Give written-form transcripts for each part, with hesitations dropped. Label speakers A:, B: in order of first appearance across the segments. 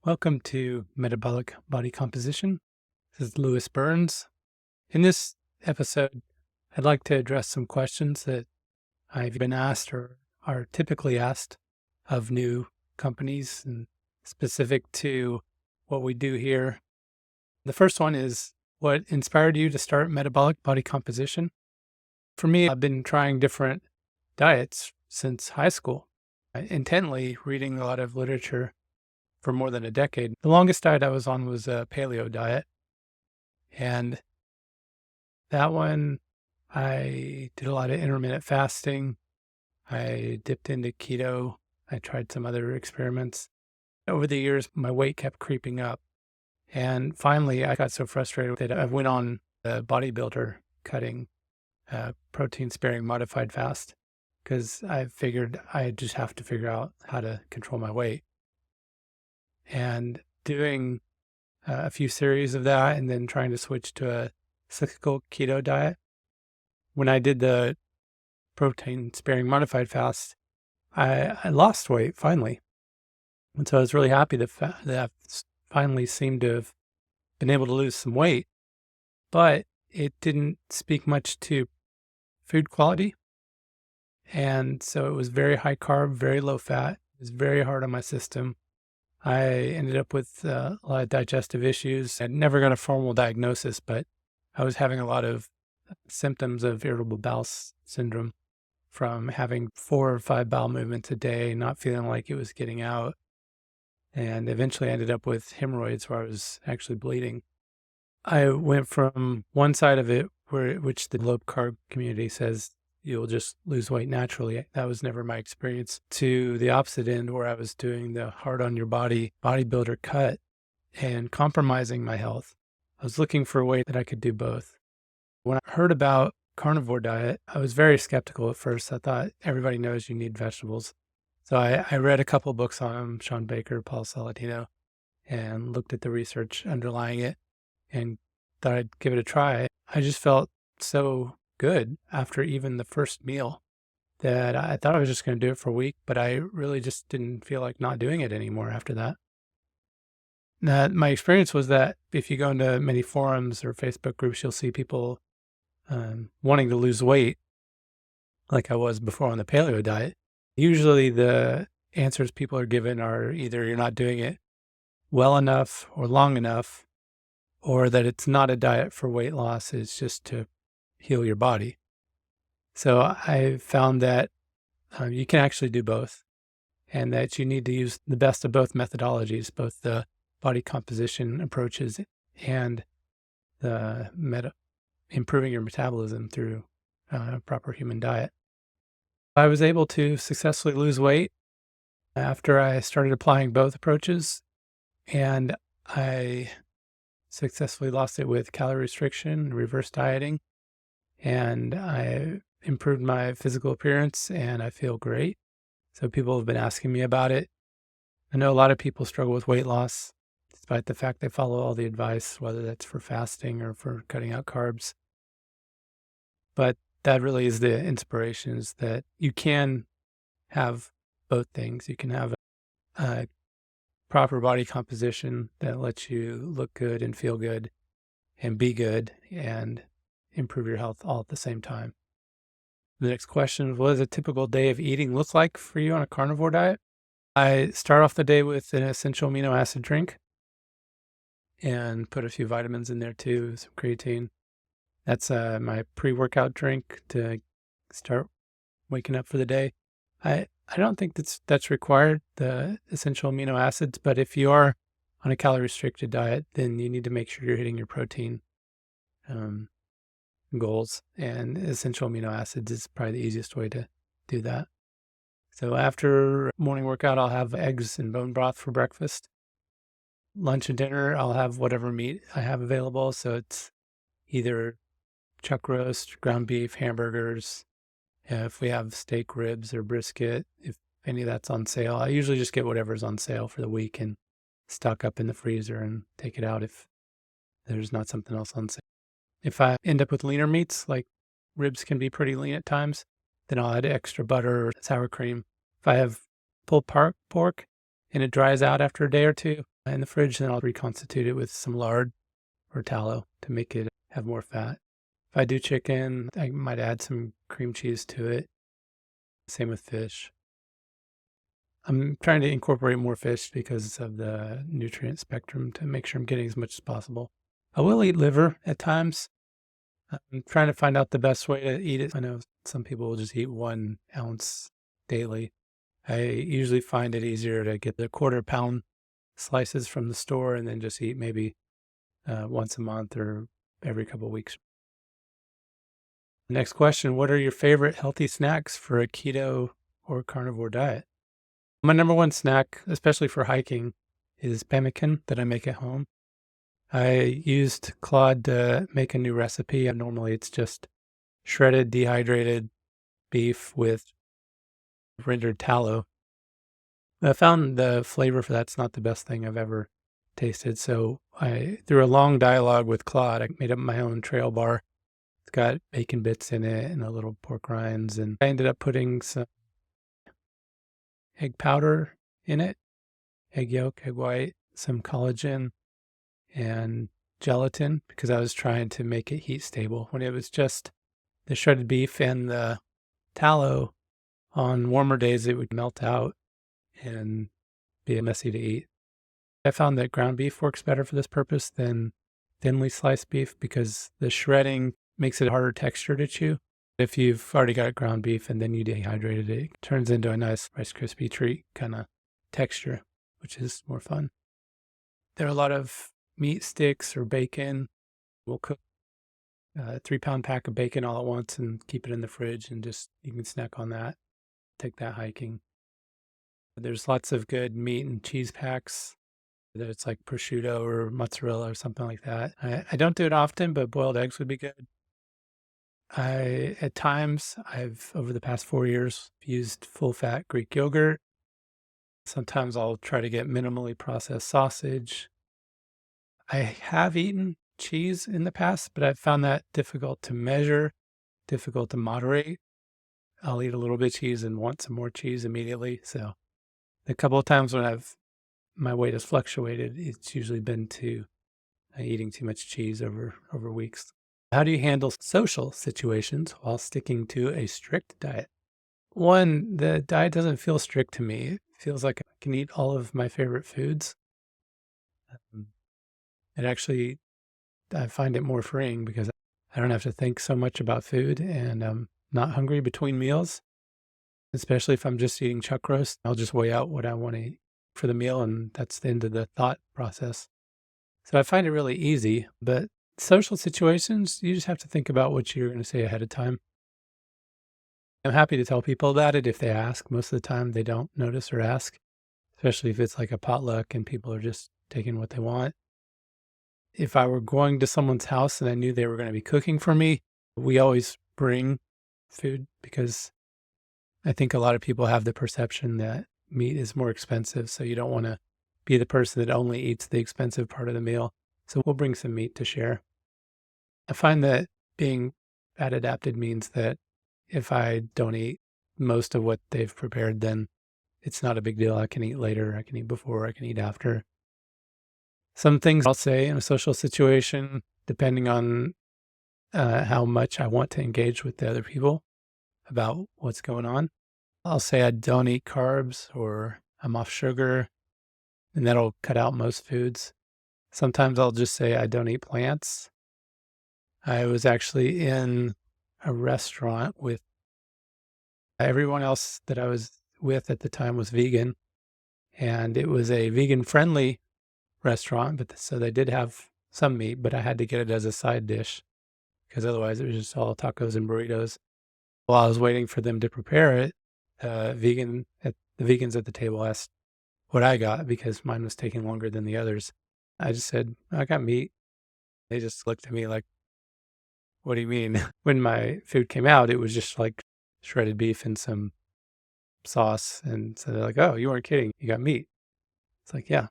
A: Welcome to Metabolic Body Composition. This is Lewis Burns. In this episode, I'd like to address some questions that I've been asked or are typically asked of new companies and specific to what we do here. The first one is, what inspired you to start Metabolic Body Composition? For me, I've been trying different diets since high school, intently reading a lot of literature for more than a decade. The longest diet I was on was a paleo diet. And that one, I did a lot of intermittent fasting. I dipped into keto. I tried some other experiments. Over the years, my weight kept creeping up. And finally, I got so frustrated that I went on a bodybuilder cutting protein-sparing modified fast because I figured I just have to figure out how to control my weight. And doing a few series of that and then trying to switch to a cyclical keto diet. When I did the protein-sparing modified fast, I lost weight finally. And so I was really happy that I finally seemed to have been able to lose some weight, but it didn't speak much to food quality. And so it was very high carb, very low fat. It was very hard on my system. I ended up with a lot of digestive issues. I never got a formal diagnosis, but I was having a lot of symptoms of irritable bowel syndrome from having 4 or 5 bowel movements a day, not feeling like it was getting out. And eventually I ended up with hemorrhoids where I was actually bleeding. I went from one side of it, which the low carb community says you'll just lose weight naturally. That was never my experience. To the opposite end, where I was doing the hard on your body bodybuilder cut and compromising my health. I was looking for a way that I could do both. When I heard about carnivore diet, I was very skeptical at first. I thought everybody knows you need vegetables. So I read a couple books on them, Sean Baker, Paul Saladino, and looked at the research underlying it and thought I'd give it a try. I just felt so good after even the first meal that I thought I was just going to do it for a week, but I really just didn't feel like not doing it anymore after that. Now, my experience was that if you go into many forums or Facebook groups, you'll see people wanting to lose weight like I was before on the paleo diet. Usually the answers people are given are either you're not doing it well enough or long enough, or that it's not a diet for weight loss, it's just to heal your body. So I found that you can actually do both, and that you need to use the best of both methodologies, both the body composition approaches and the improving your metabolism through a proper human diet. I was able to successfully lose weight after I started applying both approaches, and I successfully lost it with calorie restriction, reverse dieting, and I improved my physical appearance and I feel great. So people have been asking me about it. I know a lot of people struggle with weight loss, despite the fact they follow all the advice, whether that's for fasting or for cutting out carbs. But that really is the inspiration, is that you can have both things. You can have a proper body composition that lets you look good and feel good and be good and improve your health all at the same time. The next question is, what does a typical day of eating look like for you on a carnivore diet? I start off the day with an essential amino acid drink and put a few vitamins in there too, some creatine. That's my pre-workout drink to start waking up for the day. I don't think that's required, the essential amino acids, but if you are on a calorie-restricted diet, then you need to make sure you're hitting your protein goals, and essential amino acids is probably the easiest way to do that. So after morning workout, I'll have eggs and bone broth for breakfast. Lunch and dinner, I'll have whatever meat I have available. So it's either chuck roast, ground beef, hamburgers. If we have steak, ribs, or brisket, if any of that's on sale, I usually just get whatever's on sale for the week and stock up in the freezer and take it out if there's not something else on sale. If I end up with leaner meats, like ribs can be pretty lean at times, then I'll add extra butter or sour cream. If I have pulled pork, and it dries out after a day or two in the fridge, then I'll reconstitute it with some lard or tallow to make it have more fat. If I do chicken, I might add some cream cheese to it. Same with fish. I'm trying to incorporate more fish because of the nutrient spectrum to make sure I'm getting as much as possible. I will eat liver at times. I'm trying to find out the best way to eat it. I know some people will just eat 1 ounce daily. I usually find it easier to get the 1/4 pound slices from the store and then just eat maybe once a month or every couple of weeks. Next question, what are your favorite healthy snacks for a keto or carnivore diet? My number one snack, especially for hiking, is pemmican that I make at home. I used Claude to make a new recipe, and normally it's just shredded, dehydrated beef with rendered tallow. I found the flavor for that's not the best thing I've ever tasted, so through a long dialogue with Claude, I made up my own trail bar. It's got bacon bits in it and a little pork rinds, and I ended up putting some egg powder in it, egg yolk, egg white, some collagen, and gelatin because I was trying to make it heat stable. When it was just the shredded beef and the tallow, on warmer days it would melt out and be messy to eat. I found that ground beef works better for this purpose than thinly sliced beef because the shredding makes it a harder texture to chew. If you've already got ground beef and then you dehydrated it, it turns into a nice Rice Krispie treat kind of texture, which is more fun. There are a lot of meat sticks or bacon. We'll cook a 3-pound pack of bacon all at once and keep it in the fridge and just you can snack on that, take that hiking. There's lots of good meat and cheese packs. Whether it's like prosciutto or mozzarella or something like that. I don't do it often, but boiled eggs would be good. At times, I've, over the past 4 years, used full-fat Greek yogurt. Sometimes I'll try to get minimally processed sausage. I have eaten cheese in the past, but I've found that difficult to measure, difficult to moderate. I'll eat a little bit of cheese and want some more cheese immediately. So the couple of times when my weight has fluctuated, it's usually been to eating too much cheese over weeks. How do you handle social situations while sticking to a strict diet? One, the diet doesn't feel strict to me. It feels like I can eat all of my favorite foods. I find it more freeing because I don't have to think so much about food and I'm not hungry between meals, especially if I'm just eating chuck roast. I'll just weigh out what I want to eat for the meal and that's the end of the thought process. So I find it really easy, but social situations, you just have to think about what you're going to say ahead of time. I'm happy to tell people about it if they ask. Most of the time they don't notice or ask, especially if it's like a potluck and people are just taking what they want. If I were going to someone's house and I knew they were going to be cooking for me, we always bring food because I think a lot of people have the perception that meat is more expensive. So you don't want to be the person that only eats the expensive part of the meal. So we'll bring some meat to share. I find that being fat adapted means that if I don't eat most of what they've prepared, then it's not a big deal. I can eat later, I can eat before, I can eat after. Some things I'll say in a social situation, depending on how much I want to engage with the other people about what's going on. I'll say I don't eat carbs or I'm off sugar, and that'll cut out most foods. Sometimes I'll just say I don't eat plants. I was actually in a restaurant with everyone else that I was with at the time was vegan, and it was a vegan-friendly restaurant, but so they did have some meat, but I had to get it as a side dish because otherwise it was just all tacos and burritos. While I was waiting for them to prepare it, the vegans at the table asked what I got because mine was taking longer than the others. I just said, I got meat. They just looked at me like, what do you mean? When my food came out, it was just like shredded beef and some sauce. And so they're like, oh, you weren't kidding. You got meat. It's like, yeah.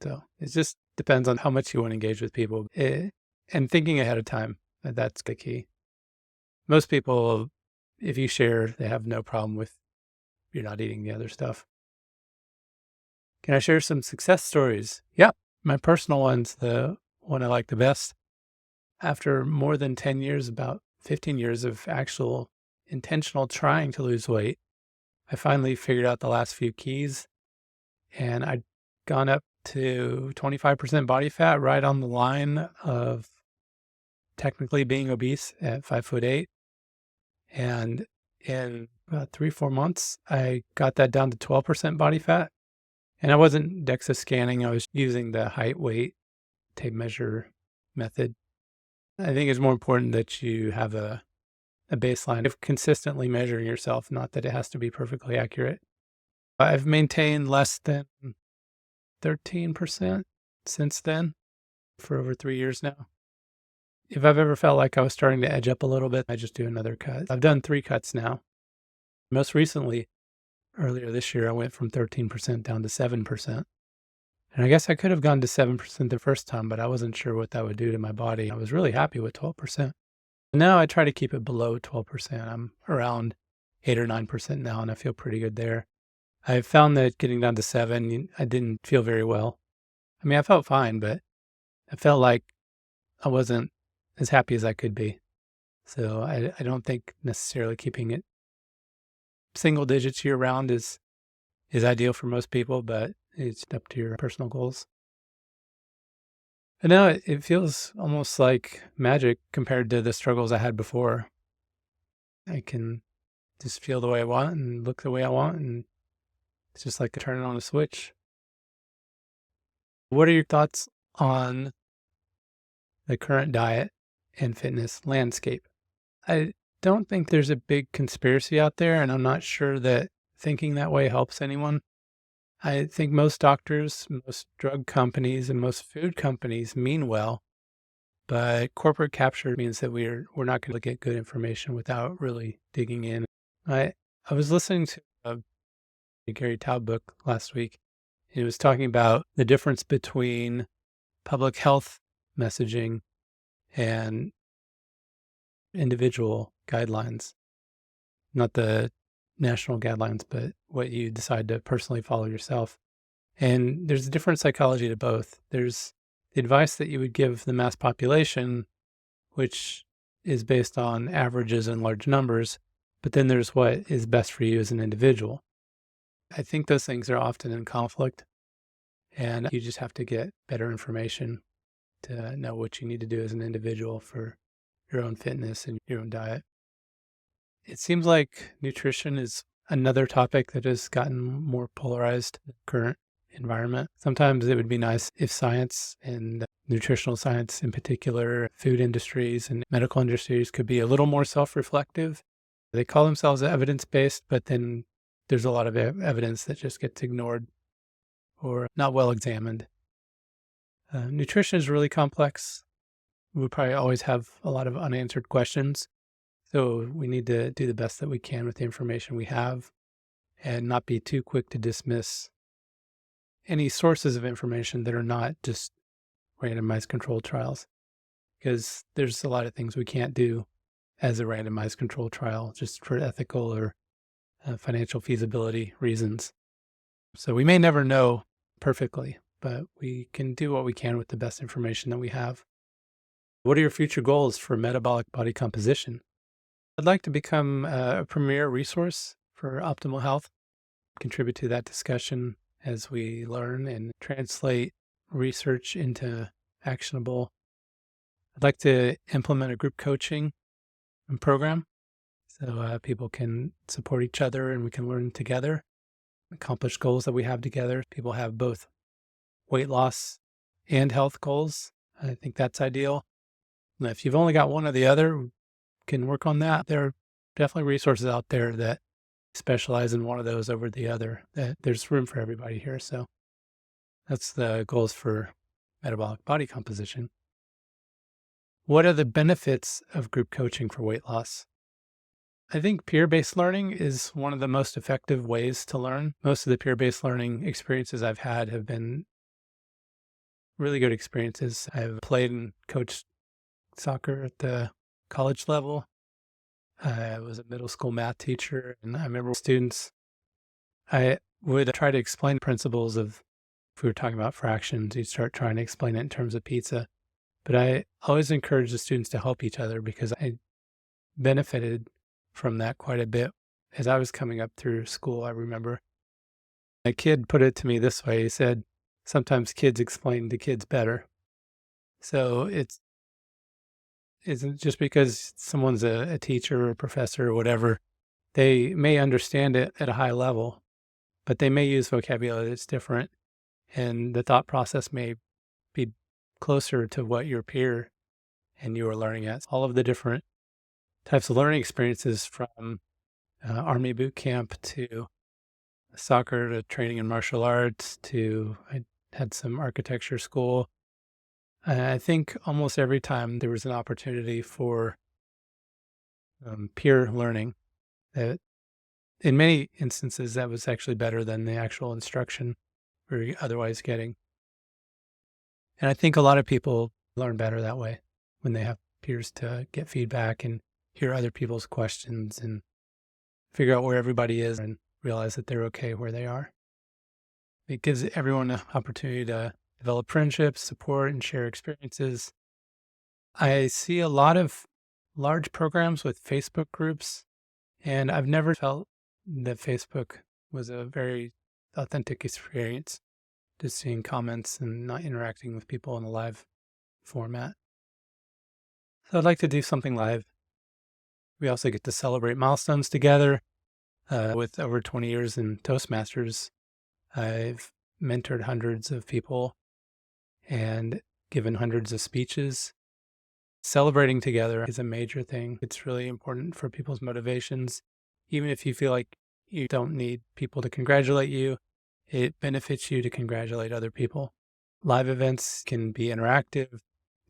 A: So it just depends on how much you want to engage with people and thinking ahead of time. That's the key. Most people, if you share, they have no problem with you're not eating the other stuff. Can I share some success stories? Yep. My personal one's the one I like the best. After more than 10 years, about 15 years of actual intentional trying to lose weight, I finally figured out the last few keys, and I'd gone up to 25% body fat, right on the line of technically being obese at 5'8". And in about 3-4 months, I got that down to 12% body fat. And I wasn't DEXA scanning. I was using the height weight tape measure method. I think it's more important that you have a baseline of consistently measuring yourself, not that it has to be perfectly accurate. I've maintained less than 13% since then for over 3 years now. If I've ever felt like I was starting to edge up a little bit, I just do another cut. I've done 3 cuts now. Most recently, earlier this year, I went from 13% down to 7%. And I guess I could have gone to 7% the first time, but I wasn't sure what that would do to my body. I was really happy with 12%. Now I try to keep it below 12%. I'm around 8 or 9% now, and I feel pretty good there. I found that getting down to 7, I didn't feel very well. I mean, I felt fine, but I felt like I wasn't as happy as I could be. So I don't think necessarily keeping it single digits year round is ideal for most people, but it's up to your personal goals. And now it feels almost like magic compared to the struggles I had before. I can just feel the way I want and look the way I want, and it's just like turning on a switch. What are your thoughts on the current diet and fitness landscape? I don't think there's a big conspiracy out there, and I'm not sure that thinking that way helps anyone. I think most doctors, most drug companies, and most food companies mean well, but corporate capture means that we're not going to get good information without really digging in. I was listening to a Gary Taub book last week. He was talking about the difference between public health messaging and individual guidelines, not the national guidelines, but what you decide to personally follow yourself. And there's a different psychology to both. There's the advice that you would give the mass population, which is based on averages and large numbers, but then there's what is best for you as an individual. I think those things are often in conflict, and you just have to get better information to know what you need to do as an individual for your own fitness and your own diet. It seems like nutrition is another topic that has gotten more polarized in the current environment. Sometimes it would be nice if science, and nutritional science in particular, food industries and medical industries could be a little more self-reflective. They call themselves evidence-based, but then there's a lot of evidence that just gets ignored or not well examined. Nutrition is really complex. We probably always have a lot of unanswered questions. So we need to do the best that we can with the information we have and not be too quick to dismiss any sources of information that are not just randomized controlled trials, because there's a lot of things we can't do as a randomized controlled trial just for ethical or financial feasibility reasons. So we may never know perfectly, but we can do what we can with the best information that we have. What are your future goals for metabolic body composition? I'd like to become a premier resource for optimal health, contribute to that discussion as we learn and translate research into actionable. I'd like to implement a group coaching program so people can support each other and we can learn together, accomplish goals that we have together. People have both weight loss and health goals. I think that's ideal. And if you've only got one or the other, can work on that. There are definitely resources out there that specialize in one of those over the other. There's room for everybody here. So that's the goals for metabolic body composition. What are the benefits of group coaching for weight loss? I think peer-based learning is one of the most effective ways to learn. Most of the peer-based learning experiences I've had have been really good experiences. I've played and coached soccer at the college level. I was a middle school math teacher, and I remember students, I would try to explain principles of if we were talking about fractions, you'd start trying to explain it in terms of pizza. But I always encourage the students to help each other because I benefited from that quite a bit. As I was coming up through school, I remember a kid put it to me this way. He said, sometimes kids explain to kids better. So it's isn't just because someone's a teacher or a professor or whatever, they may understand it at a high level, but they may use vocabulary that's different. And the thought process may be closer to what your peer and you are learning at. All of the different types of learning experiences from Army boot camp to soccer to training in martial arts to I had some architecture school. I think almost every time there was an opportunity for peer learning, that in many instances that was actually better than the actual instruction we're otherwise getting. And I think a lot of people learn better that way when they have peers to get feedback and hear other people's questions and figure out where everybody is and realize that they're okay where they are. It gives everyone an opportunity to develop friendships, support, and share experiences. I see a lot of large programs with Facebook groups, and I've never felt that Facebook was a very authentic experience, just seeing comments and not interacting with people in a live format. So I'd like to do something live. We also get to celebrate milestones together. With over 20 years in Toastmasters, I've mentored hundreds of people and given hundreds of speeches. Celebrating together is a major thing. It's really important for people's motivations. Even if you feel like you don't need people to congratulate you, it benefits you to congratulate other people. Live events can be interactive with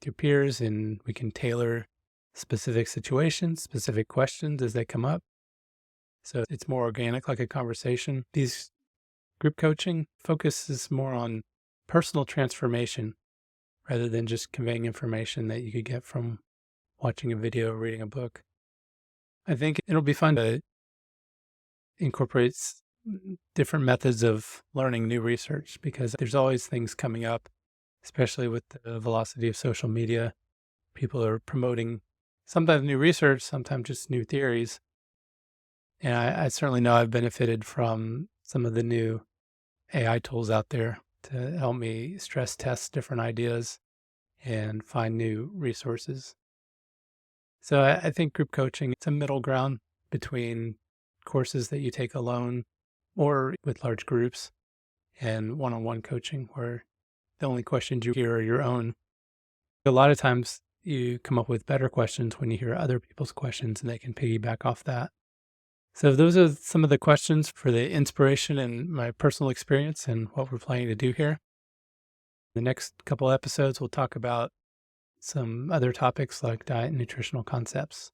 A: your peers, and we can tailor specific situations, specific questions as they come up. So it's more organic, like a conversation. These group coaching focuses more on personal transformation rather than just conveying information that you could get from watching a video or reading a book. I think it'll be fun to incorporate different methods of learning new research because there's always things coming up, especially with the velocity of social media. People are promoting sometimes new research, sometimes just new theories. And I certainly know I've benefited from some of the new AI tools out there to help me stress test different ideas and find new resources. So I think group coaching, it's a middle ground between courses that you take alone or with large groups and one-on-one coaching where the only questions you hear are your own. A lot of times you come up with better questions when you hear other people's questions and they can piggyback off that. So those are some of the questions for the inspiration and my personal experience and what we're planning to do here. The next couple episodes, we'll talk about some other topics like diet and nutritional concepts.